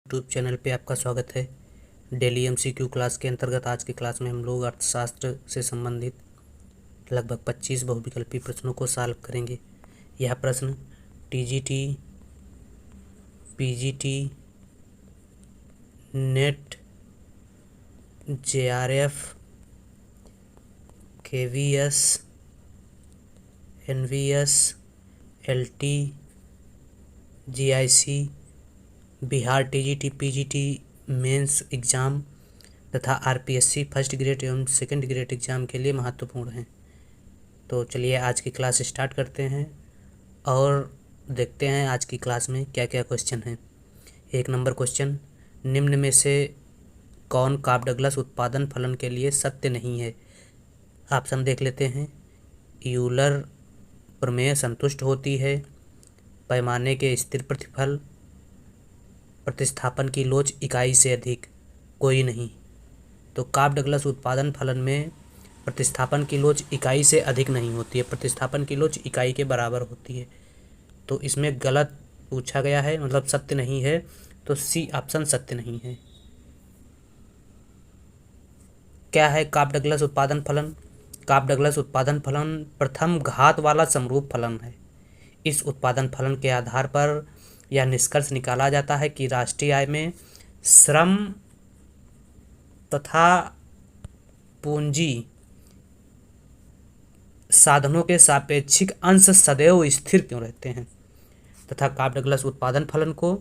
YouTube channel पे आपका स्वागत है। डेली एमसीक्यू क्लास के अंतर्गत आज की क्लास में हम लोग अर्थशास्त्र से संबंधित लगभग 25 बहुविकल्पी प्रश्नों को सॉल्व करेंगे। यह प्रश्न TGT, PGT, NET, JRF, KVS, NVS, LT, GIC, Bihar TGT PGT mains exam तथा आरपीएससी फर्स्ट ग्रेड एवं सेकंड ग्रेड एग्ज़ाम के लिए महत्वपूर्ण हैं। तो चलिए आज की क्लास स्टार्ट करते हैं और देखते हैं आज की क्लास में क्या क्या क्वेश्चन हैं। 1 नंबर क्वेश्चन, निम्न में से कौन कॉप डगलस उत्पादन फलन के लिए सत्य नहीं है? ऑप्शन देख लेते हैं। यूलर प्रमेय संतुष्ट होती है, पैमाने के स्थिर प्रतिफल, प्रतिस्थापन की लोच इकाई से अधिक, कोई नहीं। तो कॉप डगलस उत्पादन फलन में प्रतिस्थापन की लोच इकाई से अधिक नहीं होती है, प्रतिस्थापन की लोच इकाई के बराबर होती है। तो इसमें गलत पूछा गया है, मतलब सत्य नहीं है, तो सी ऑप्शन सत्य नहीं है। क्या है कॉप डगलस उत्पादन फलन? कॉप डगलस उत्पादन फलन प्रथम घात वाला समरूप फलन है। इस उत्पादन फलन के आधार पर यह निष्कर्ष निकाला जाता है कि राष्ट्रीय आय में श्रम तथा पूंजी साधनों के सापेक्षिक अंश सदैव स्थिर क्यों रहते हैं, तथा कॉप डगलस उत्पादन फलन को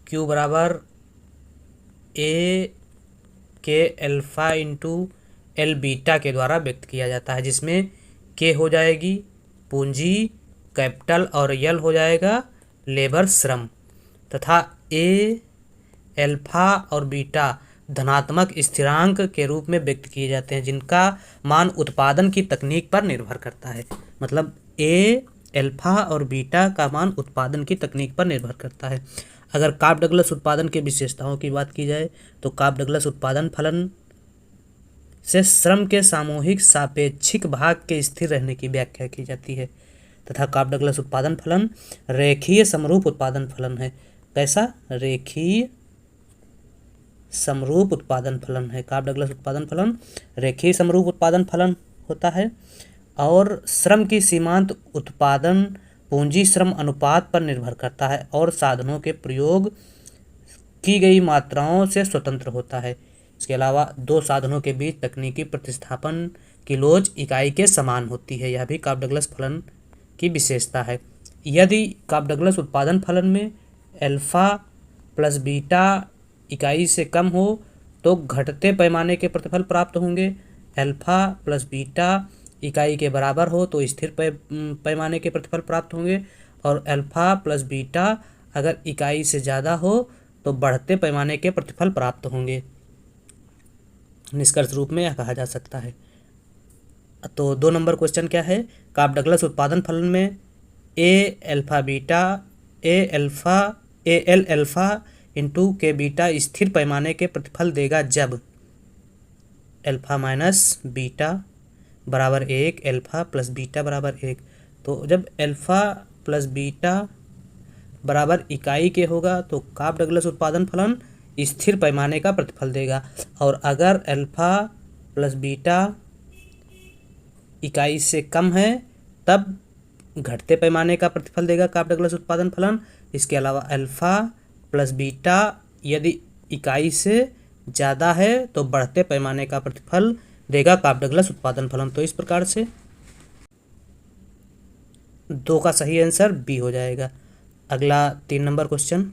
Q बराबर ए के अल्फा इंटू एल बीटा के द्वारा व्यक्त किया जाता है, जिसमें K हो जाएगी पूंजी कैपिटल और यल हो जाएगा लेबर श्रम, तथा ए अल्फा और बीटा धनात्मक स्थिरांक के रूप में व्यक्त किए जाते हैं, जिनका मान उत्पादन की तकनीक पर निर्भर करता है। मतलब ए अल्फा और बीटा का मान उत्पादन की तकनीक पर निर्भर करता है। अगर कॉप डगलस उत्पादन के विशेषताओं की बात की जाए तो कॉप डगलस उत्पादन फलन से श्रम के सामूहिक सापेक्षिक भाग के स्थिर रहने की व्याख्या की जाती है, तथा कॉप डगलस उत्पादन फलन रेखीय समरूप उत्पादन फलन है। कैसा? रेखीय समरूप उत्पादन फलन है। कॉप डगलस उत्पादन फलन रेखीय समरूप उत्पादन फलन होता है और श्रम की सीमांत उत्पादन पूंजी श्रम अनुपात पर निर्भर करता है और साधनों के प्रयोग की गई मात्राओं से स्वतंत्र होता है। इसके अलावा दो साधनों के बीच तकनीकी प्रतिस्थापन की लोच इकाई के समान होती है, यह भी कॉप डगलस फलन की विशेषता है। यदि कॉप डगलस उत्पादन फलन में अल्फा प्लस बीटा इकाई से कम हो तो घटते पैमाने के प्रतिफल प्राप्त होंगे, अल्फा प्लस बीटा इकाई के बराबर हो तो स्थिर पैमाने के प्रतिफल प्राप्त होंगे, और अल्फा प्लस बीटा अगर इकाई से ज़्यादा हो तो बढ़ते पैमाने के प्रतिफल प्राप्त होंगे। निष्कर्ष रूप में यह कहा जा सकता है। तो 2 नंबर क्वेश्चन क्या है? कॉप डगलस उत्पादन फलन में ए एल अल्फा इंटू के बीटा स्थिर पैमाने के प्रतिफल देगा जब अल्फा माइनस बीटा बराबर 1, अल्फा प्लस बीटा बराबर 1। तो जब अल्फा प्लस बीटा बराबर इकाई के होगा तो कॉप डगलस उत्पादन फलन स्थिर पैमाने का प्रतिफल देगा, और अगर अल्फा प्लस बीटा इकाई से कम है तब घटते पैमाने का प्रतिफल देगा कॉप डगलस उत्पादन फलन। इसके अलावा अल्फा प्लस बीटा यदि इकाई से ज़्यादा है तो बढ़ते पैमाने का प्रतिफल देगा कॉप डगलस उत्पादन फलन। तो इस प्रकार से 2 का सही आंसर बी हो जाएगा। अगला 3 नंबर क्वेश्चन,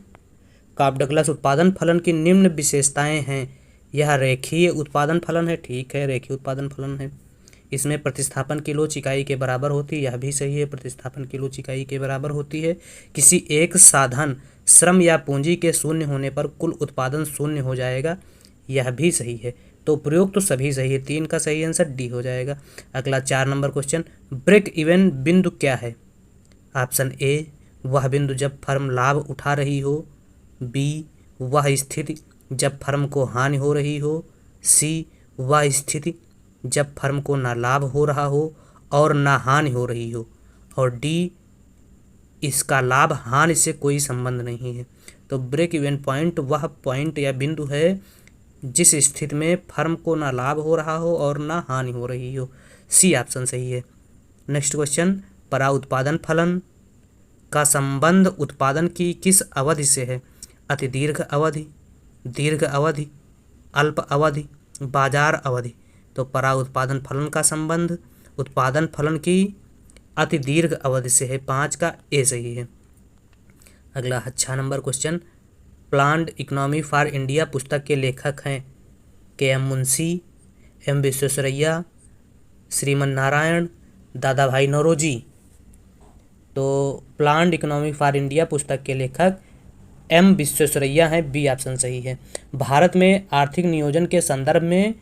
कॉप डगलस उत्पादन फलन की निम्न विशेषताएं हैं। यह रेखीय उत्पादन फलन है, ठीक है, रेखीय उत्पादन फलन है। इसमें प्रतिस्थापन की लोच इकाई के बराबर होती है, यह भी सही है, प्रतिस्थापन की लोच इकाई के बराबर होती है। किसी एक साधन श्रम या पूंजी के शून्य होने पर कुल उत्पादन शून्य हो जाएगा, यह भी सही है। तो प्रयोग तो सभी सही है, 3 का सही आंसर डी हो जाएगा। अगला 4 नंबर क्वेश्चन, ब्रेक इवन बिंदु क्या है? ऑप्शन ए, वह बिंदु जब फर्म लाभ उठा रही हो, बी, वह स्थिति जब फर्म को हानि हो रही हो, सी, वह स्थिति जब फर्म को ना लाभ हो रहा हो और ना हानि हो रही हो, और डी, इसका लाभ हानि से कोई संबंध नहीं है। तो ब्रेक इवन पॉइंट वह पॉइंट या बिंदु है जिस स्थिति में फर्म को ना लाभ हो रहा हो और ना हानि हो रही हो। सी ऑप्शन सही है। नेक्स्ट क्वेश्चन, परा उत्पादन फलन का संबंध उत्पादन की किस अवधि से है? अति दीर्घ अवधि, दीर्घ अवधि, अल्प अवधि, बाजार अवधि। तो परा उत्पादन फलन का संबंध उत्पादन फलन की अति दीर्घ अवधि से है। 5 का ए सही है। अगला 6 number question, planned economy for India पुस्तक के लेखक हैं के.एम. मुंशी, एम. विश्वेश्वरैया, श्रीमन नारायण, दादा भाई नौरोजी। तो प्लान्ड इकोनॉमी फॉर इंडिया पुस्तक के लेखक एम. विश्वेश्वरैया हैं। बी ऑप्शन सही है। भारत में आर्थिक नियोजन के संदर्भ में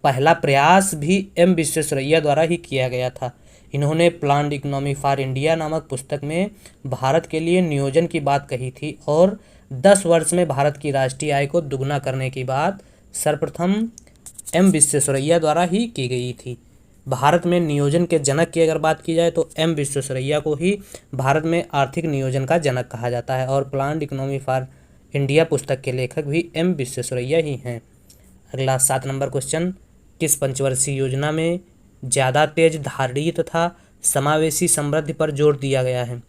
पहला प्रयास भी एम. विश्वेश्वरैया द्वारा ही किया गया था। इन्होंने प्लान्ड इकोनॉमी फॉर इंडिया नामक पुस्तक में भारत के लिए नियोजन की बात कही थी और 10 वर्ष में भारत की राष्ट्रीय आय को दुगना करने की बात सर्वप्रथम एम. विश्वेश्वरैया द्वारा ही की गई थी। भारत में नियोजन के जनक की अगर बात की जाए तो एम. विश्वेश्वरैया को ही भारत में आर्थिक नियोजन का जनक कहा जाता है और प्लान्ड इकोनॉमी फॉर इंडिया पुस्तक के लेखक भी एम. विश्वेश्वरैया ही हैं। अगला 7 नंबर क्वेश्चन, किस पंचवर्षीय योजना में ज़्यादा तेज धारणीय तथा समावेशी समृद्धि पर जोर दिया गया है?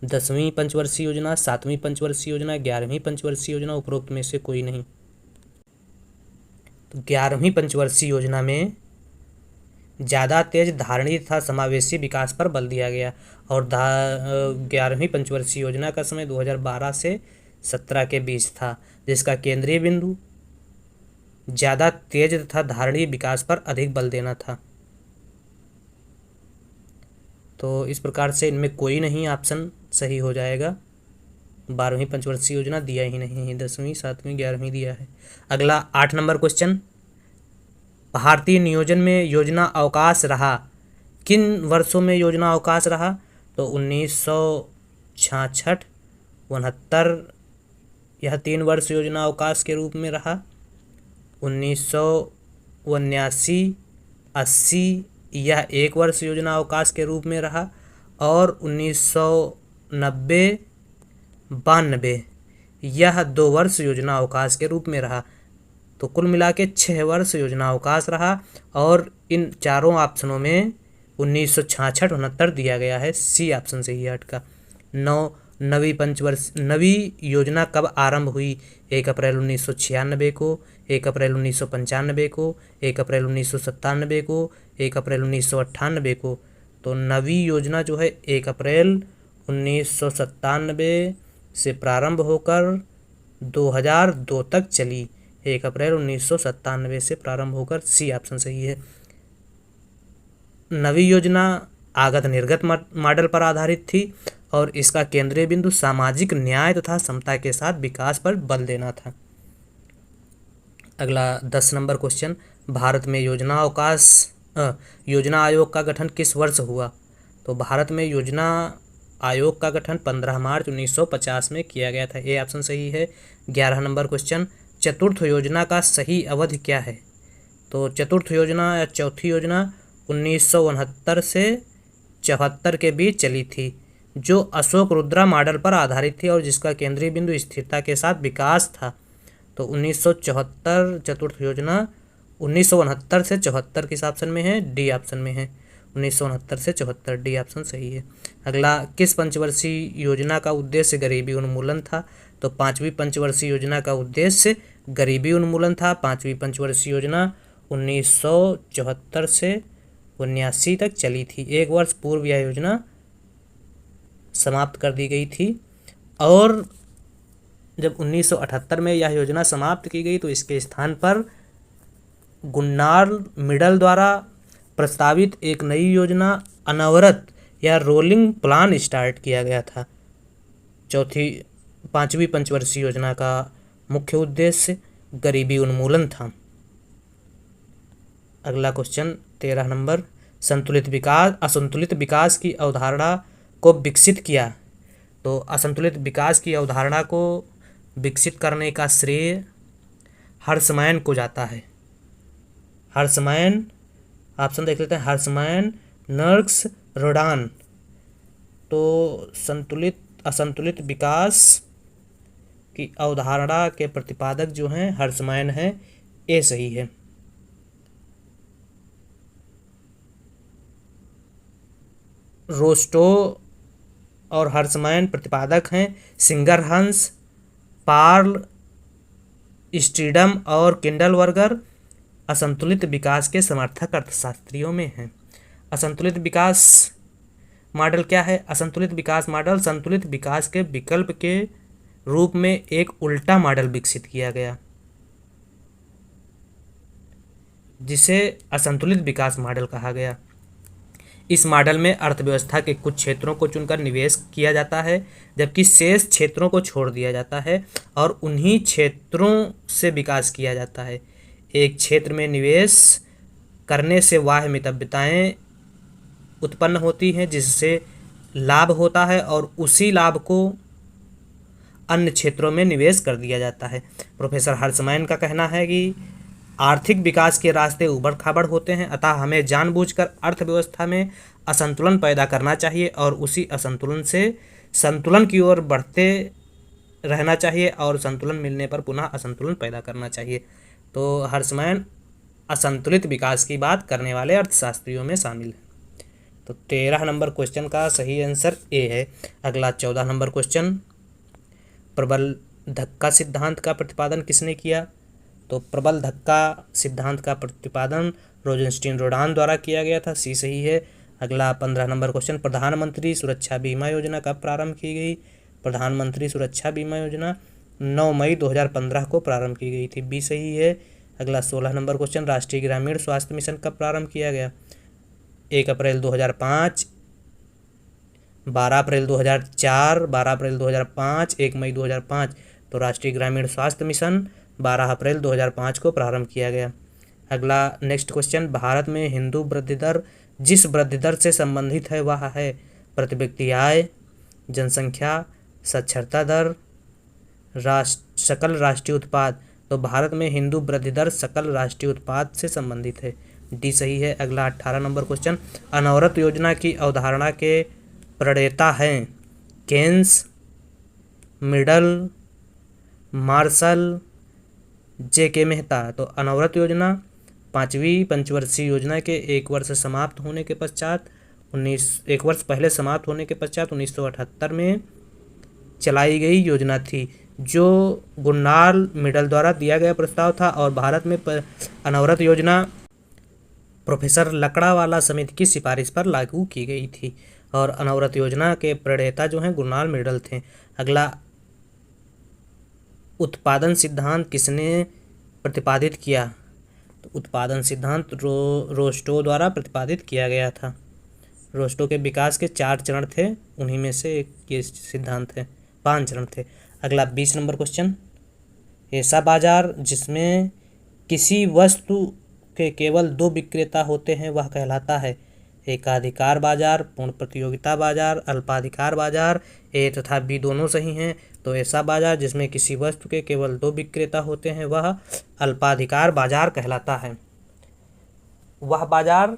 10वीं पंचवर्षीय योजना, 7वीं पंचवर्षीय योजना, 11वीं पंचवर्षीय योजना, उपरोक्त में से कोई नहीं। तो 11वीं पंचवर्षीय योजना में ज़्यादा तेज धारणीय तथा समावेशी विकास पर बल दिया गया और 11वीं पंचवर्षीय योजना का समय 2012 से 17 के बीच था, जिसका केंद्रीय बिंदु ज़्यादा तेज तथा धारणीय विकास पर अधिक बल देना था। तो इस प्रकार से इनमें कोई नहीं ऑप्शन सही हो जाएगा। 12वीं पंचवर्षीय योजना दिया ही नहीं है, 10वीं, 7वीं, 11वीं दिया है। अगला 8 नंबर क्वेश्चन, भारतीय नियोजन में योजना अवकाश रहा किन वर्षों में योजना अवकाश रहा? तो 1966, 69 यह 3 वर्ष योजना अवकाश के रूप में रहा। 1979, 80 यह 1 वर्ष योजना अवकाश के रूप में रहा और 1990, 92 यह 2 वर्ष योजना अवकाश के रूप में रहा। तो कुल मिला के 6 वर्ष योजना अवकाश रहा और इन चारों ऑप्शनों में 1966, 69 दिया गया है। सी ऑप्शन सही है 8 का। नवी योजना कब आरंभ हुई? 1 अप्रैल 1996 को, 1 अप्रैल 1995 को, 1 अप्रैल 1997 को, 1 अप्रैल 1998 को। तो नवी योजना जो है 1 अप्रैल 1997 से प्रारंभ होकर 2002 तक चली। 1 अप्रैल 1997 से प्रारंभ होकर सी ऑप्शन सही है। नवी योजना आगत निर्गत मॉडल पर आधारित थी और इसका केंद्रीय बिंदु सामाजिक न्याय तथा समता के साथ विकास पर बल देना था। अगला 10 नंबर क्वेश्चन, भारत में योजना आयोग का गठन किस वर्ष हुआ? तो भारत में योजना आयोग का गठन 15 मार्च 1950 में किया गया था। ए ऑप्शन सही है। 11 नंबर क्वेश्चन, चतुर्थ योजना का सही अवधि क्या है? तो चतुर्थ योजना या चौथी योजना 1969 से 74 के बीच चली थी, जो अशोक रुद्रा मॉडल पर आधारित थी और जिसका केंद्रीय बिंदु स्थिरता के साथ विकास था। तो 1974 चतुर्थ योजना 1969 से 74 किस ऑप्शन में है? डी ऑप्शन में है। 1969 से 74 डी ऑप्शन सही है। अगला, किस पंचवर्षीय योजना का उद्देश्य गरीबी उन्मूलन था? तो 5वीं पंचवर्षीय योजना का उद्देश्य गरीबी उन्मूलन था। 5वीं पंचवर्षीय योजना 1974 से 79 तक चली थी। 1 वर्ष पूर्व यह योजना समाप्त कर दी गई थी और जब 1978 में यह योजना समाप्त की गई तो इसके स्थान पर गुन्नार मिडल द्वारा प्रस्तावित एक नई योजना अनवरत या रोलिंग प्लान स्टार्ट किया गया था। 5वीं पंचवर्षीय योजना का मुख्य उद्देश्य गरीबी उन्मूलन था। अगला क्वेश्चन 13 नंबर, असंतुलित विकास की अवधारणा को विकसित किया। तो असंतुलित विकास की अवधारणा को विकसित करने का श्रेय हर्समैन को जाता है। हर्समैन, ऑप्शन देख लेते हैं, हर्समैन, नर्क्स, रोडान। तो संतुलित असंतुलित विकास की अवधारणा के प्रतिपादक जो हैं हर्समैन हैं। ए सही है। रोस्टो और हर्समैन प्रतिपादक हैं। सिंगरहंस, पार्ल, स्टीडम और किंडलवर्गर असंतुलित विकास के समर्थक अर्थशास्त्रियों में हैं। असंतुलित विकास मॉडल क्या है? असंतुलित विकास मॉडल संतुलित विकास के विकल्प के रूप में एक उल्टा मॉडल विकसित किया गया, जिसे असंतुलित विकास मॉडल कहा गया। इस मॉडल में अर्थव्यवस्था के कुछ क्षेत्रों को चुनकर निवेश किया जाता है, जबकि शेष क्षेत्रों को छोड़ दिया जाता है और उन्हीं क्षेत्रों से विकास किया जाता है। एक क्षेत्र में निवेश करने से बाह्य मितव्यताएं उत्पन्न होती हैं, जिससे लाभ होता है और उसी लाभ को अन्य क्षेत्रों में निवेश कर दिया जाता है। प्रोफेसर हर्समैन का कहना है कि आर्थिक विकास के रास्ते उबड़ खाबड़ होते हैं, अतः हमें जानबूझकर अर्थव्यवस्था में असंतुलन पैदा करना चाहिए और उसी असंतुलन से संतुलन की ओर बढ़ते रहना चाहिए और संतुलन मिलने पर पुनः असंतुलन पैदा करना चाहिए। तो हर्समैन असंतुलित विकास की बात करने वाले अर्थशास्त्रियों में शामिल है। तो 13 नंबर क्वेश्चन का सही आंसर ए है। अगला 14 नंबर क्वेश्चन, प्रबल धक्का सिद्धांत का प्रतिपादन किसने किया? तो प्रबल धक्का सिद्धांत का प्रतिपादन रोजेंस्टीन रोडान द्वारा किया गया था। सी सही है। अगला 15 नंबर क्वेश्चन, प्रधानमंत्री सुरक्षा बीमा योजना कब प्रारंभ की गई? प्रधानमंत्री सुरक्षा बीमा योजना 9 मई 2015 को प्रारंभ की गई थी। बी सही है। अगला 16 नंबर क्वेश्चन, राष्ट्रीय ग्रामीण स्वास्थ्य मिशन कब प्रारंभ किया गया? 1 अप्रैल 2005, 12 अप्रैल 2004, 12 अप्रैल 2005, 1 मई 2005। तो राष्ट्रीय ग्रामीण स्वास्थ्य मिशन 12 अप्रैल 2005 को प्रारंभ किया गया। अगला नेक्स्ट क्वेश्चन, भारत में हिंदू वृद्धि दर जिस वृद्धि दर से संबंधित है वह है प्रति व्यक्ति आय, जनसंख्या, साक्षरता दर, सकल राष्ट्रीय उत्पाद। तो भारत में हिंदू वृद्धि दर सकल राष्ट्रीय उत्पाद से संबंधित है। डी सही है। अगला 18 नंबर क्वेश्चन, अनवरत योजना की अवधारणा के प्रणेता हैं केन्स, मिडल, मार्शल, जे.के. मेहता। तो अनवरत योजना 5वीं पंचवर्षीय योजना के एक वर्ष समाप्त होने के पश्चात 1978 में चलाई गई योजना थी, जो गुन्नाल मिडल द्वारा दिया गया प्रस्ताव था। और भारत में अनवरत योजना प्रोफेसर लकड़ावाला समिति की सिफारिश पर लागू की गई थी और अनवरत योजना के प्रणेता जो हैं गुन्नाल मिडल थे। अगला, उत्पादन सिद्धांत किसने प्रतिपादित किया? तो उत्पादन सिद्धांत रोस्टो द्वारा प्रतिपादित किया गया था। रोस्टो के विकास के 4 चरण थे, उन्हीं में से एक ये सिद्धांत है, 5 चरण थे। अगला 20 नंबर क्वेश्चन, ऐसा बाजार जिसमें किसी वस्तु के केवल 2 विक्रेता होते हैं वह कहलाता है? एकाधिकार बाजार, पूर्ण प्रतियोगिता बाजार, अल्पाधिकार बाजार। ए तथा बी दोनों सही हैं। तो ऐसा बाजार जिसमें किसी वस्तु के केवल 2 विक्रेता होते हैं वह अल्पाधिकार बाजार कहलाता है। वह बाजार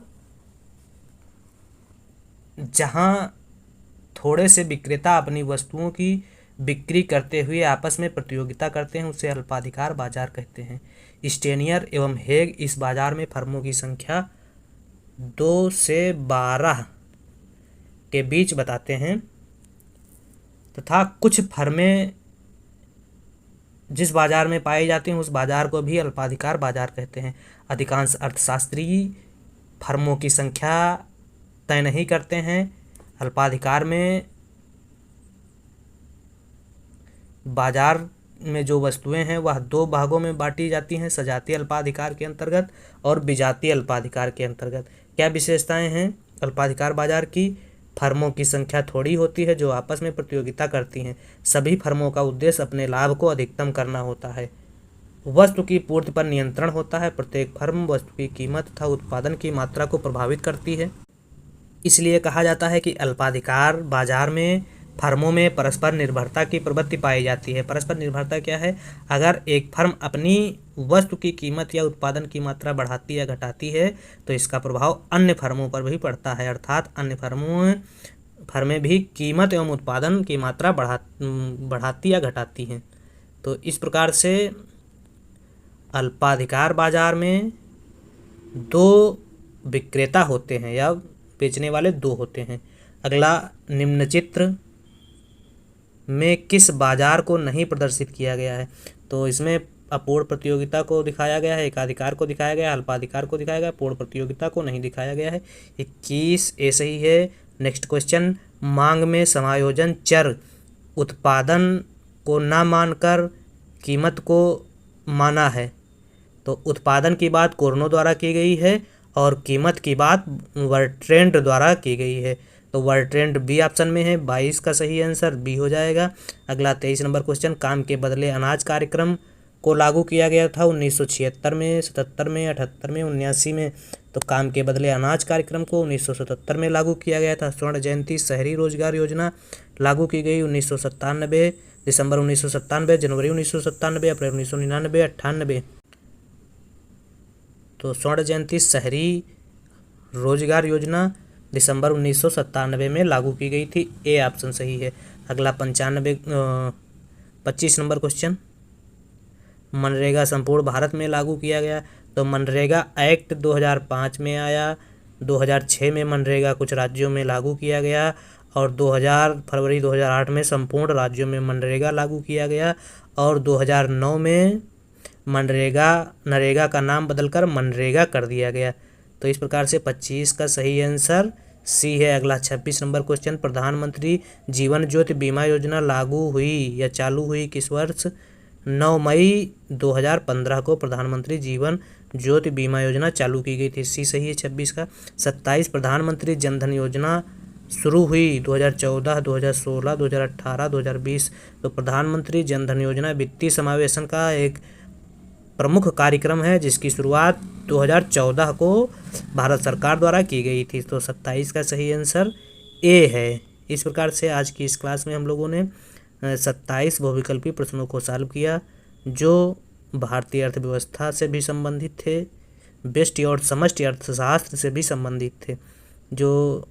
जहां थोड़े से विक्रेता अपनी वस्तुओं की बिक्री करते हुए आपस में प्रतियोगिता करते हैं उसे अल्पाधिकार बाजार कहते हैं। स्टेनियर एवं हेग इस बाजार में फर्मों की संख्या 2 से 12 के बीच बताते हैं तथा कुछ फर्में जिस बाजार में पाई जाती हैं उस बाजार को भी अल्पाधिकार बाजार कहते हैं। अधिकांश अर्थशास्त्री फर्मों की संख्या तय नहीं करते हैं। अल्पाधिकार में बाजार में जो वस्तुएं हैं वह 2 भागों में बांटी जाती हैं, सजातीय अल्पाधिकार के अंतर्गत और विजातीय अल्पाधिकार के अंतर्गत। क्या विशेषताएं हैं अल्पाधिकार बाजार की? फर्मों की संख्या थोड़ी होती है जो आपस में प्रतियोगिता करती हैं। सभी फर्मों का उद्देश्य अपने लाभ को अधिकतम करना होता है। वस्तु की पूर्ति पर नियंत्रण होता है। प्रत्येक फर्म वस्तु की कीमत तथा उत्पादन की मात्रा को प्रभावित करती है। इसलिए कहा जाता है कि अल्पाधिकार बाजार में फर्मों में परस्पर निर्भरता की प्रवृत्ति पाई जाती है। परस्पर निर्भरता क्या है? अगर एक फर्म अपनी वस्तु की कीमत या उत्पादन की मात्रा बढ़ाती या घटाती है तो इसका प्रभाव अन्य फर्मों पर भी पड़ता है, अर्थात अन्य फर्में भी कीमत एवं उत्पादन की मात्रा बढ़ाती या घटाती हैं। तो इस प्रकार से अल्पाधिकार बाजार में दो विक्रेता होते हैं या बेचने वाले दो होते हैं। अगला, निम्न चित्र में किस बाजार को नहीं प्रदर्शित किया गया है? तो इसमें अपूर्ण प्रतियोगिता को दिखाया गया है, एकाधिकार को दिखाया गया है, अल्पाधिकार को दिखाया गया है, पूर्ण प्रतियोगिता को नहीं दिखाया गया है। 21 ए सही है। नेक्स्ट क्वेश्चन, मांग में समायोजन चर उत्पादन को न मानकर कीमत को माना है। तो उत्पादन की बात कोर्नो द्वारा की गई है और कीमत की बात वर्ट्रेंड द्वारा की गई है। तो वर्ट्रेंड बी ऑप्शन में है। 22 का सही आंसर बी हो जाएगा। अगला 23 नंबर क्वेश्चन, काम के बदले अनाज कार्यक्रम को लागू किया गया था 1976 में, 77 में, 78 में, 79 में। तो काम के बदले अनाज कार्यक्रम को 1977 में लागू किया गया था। स्वर्ण जयंती शहरी रोजगार योजना लागू की गई 1997, दिसंबर 1997, जनवरी 1997, अप्रैल 1999, 98। तो स्वर्ण जयंती शहरी रोजगार योजना दिसंबर 1997 में लागू की गई थी। ए ऑप्शन सही है। अगला 25 नंबर क्वेश्चन, मनरेगा संपूर्ण भारत में लागू किया गया। तो मनरेगा एक्ट 2005 में आया, 2006 में मनरेगा कुछ राज्यों में लागू किया गया और फरवरी 2008 में संपूर्ण राज्यों में मनरेगा लागू किया गया और 2009 में नरेगा का नाम बदलकर मनरेगा कर दिया गया। तो इस प्रकार से 25 का सही आंसर सी है। अगला 26 नंबर क्वेश्चन, प्रधानमंत्री जीवन ज्योति बीमा योजना लागू हुई या चालू हुई किस वर्ष? 9 मई 2015 को प्रधानमंत्री जीवन ज्योति बीमा योजना चालू की गई थी। सी सही है 26 का। 27, प्रधानमंत्री जनधन योजना शुरू हुई 2014, 2016, 2018, 2020। तो प्रधानमंत्री जनधन योजना वित्तीय समावेशन का एक प्रमुख कार्यक्रम है जिसकी शुरुआत 2014 को भारत सरकार द्वारा की गई थी। तो 27 का सही आंसर ए है। इस प्रकार से आज की इस क्लास में हम लोगों ने 27 बहुविकल्पी प्रश्नों को सॉल्व किया जो भारतीय अर्थव्यवस्था से भी संबंधित थे, व्यष्टि और समष्टि अर्थशास्त्र से भी संबंधित थे, जो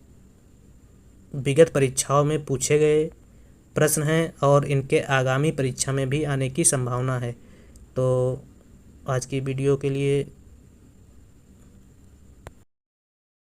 विगत परीक्षाओं में पूछे गए प्रश्न हैं और इनके आगामी परीक्षा में भी आने की संभावना है। तो आज की वीडियो के लिए